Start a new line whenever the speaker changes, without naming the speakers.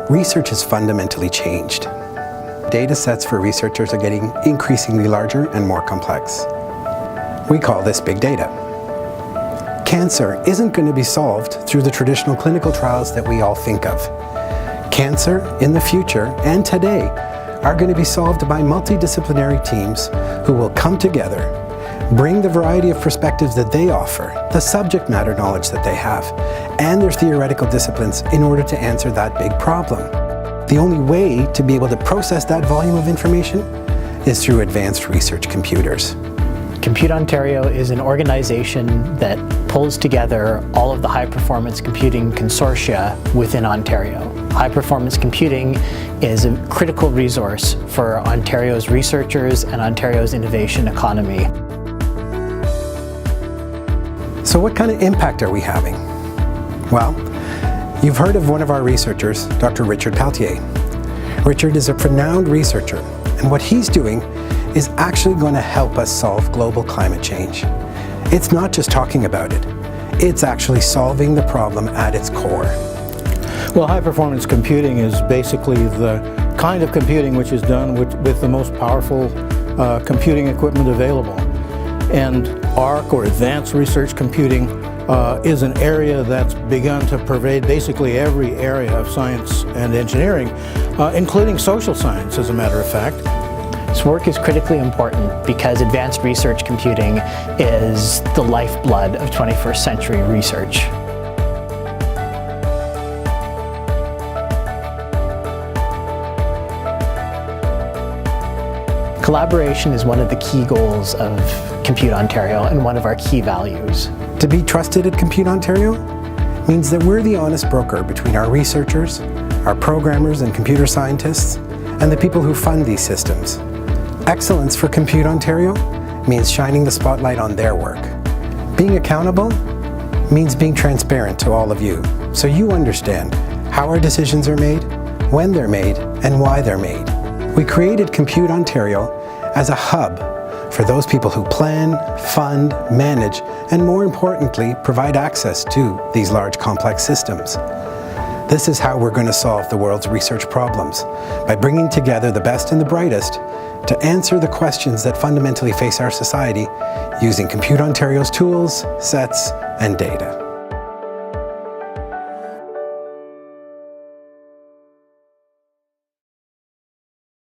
research has fundamentally changed. Data sets for researchers are getting increasingly larger and more complex. We call this big data. Cancer isn't going to be solved through the traditional clinical trials that we all think of. Cancer, in the future and today, are going to be solved by multidisciplinary teams who will come together, bring the variety of perspectives that they offer, the subject matter knowledge that they have, and their theoretical disciplines in order to answer that big problem. The only way to be able to process that volume of information is through advanced research computers.
Compute Ontario is an organization that pulls together all of the high-performance computing consortia within Ontario. High-performance computing is a critical resource for Ontario's researchers and Ontario's innovation economy.
So what kind of impact are we having? Well, you've heard of one of our researchers, Dr. Richard Peltier. Richard is a renowned researcher, and what he's doing is actually going to help us solve global climate change. It's not just talking about it, it's actually solving the problem at its core.
Well, high-performance computing is basically the kind of computing which is done with the most powerful computing equipment available. And ARC, or advanced research computing, is an area that's begun to pervade basically every area of science and engineering, including social science, as a matter of fact.
This work is critically important because advanced research computing is the lifeblood of 21st century research. Collaboration is one of the key goals of Compute Ontario and one of our key values.
To be trusted at Compute Ontario means that we're the honest broker between our researchers, our programmers and computer scientists, and the people who fund these systems. Excellence for Compute Ontario means shining the spotlight on their work. Being accountable means being transparent to all of you, so you understand how our decisions are made, when they're made, and why they're made. We created Compute Ontario as a hub for those people who plan, fund, manage, and more importantly, provide access to these large complex systems. This is how we're going to solve the world's research problems, by bringing together the best and the brightest to answer the questions that fundamentally face our society using Compute Ontario's tools, sets, and data.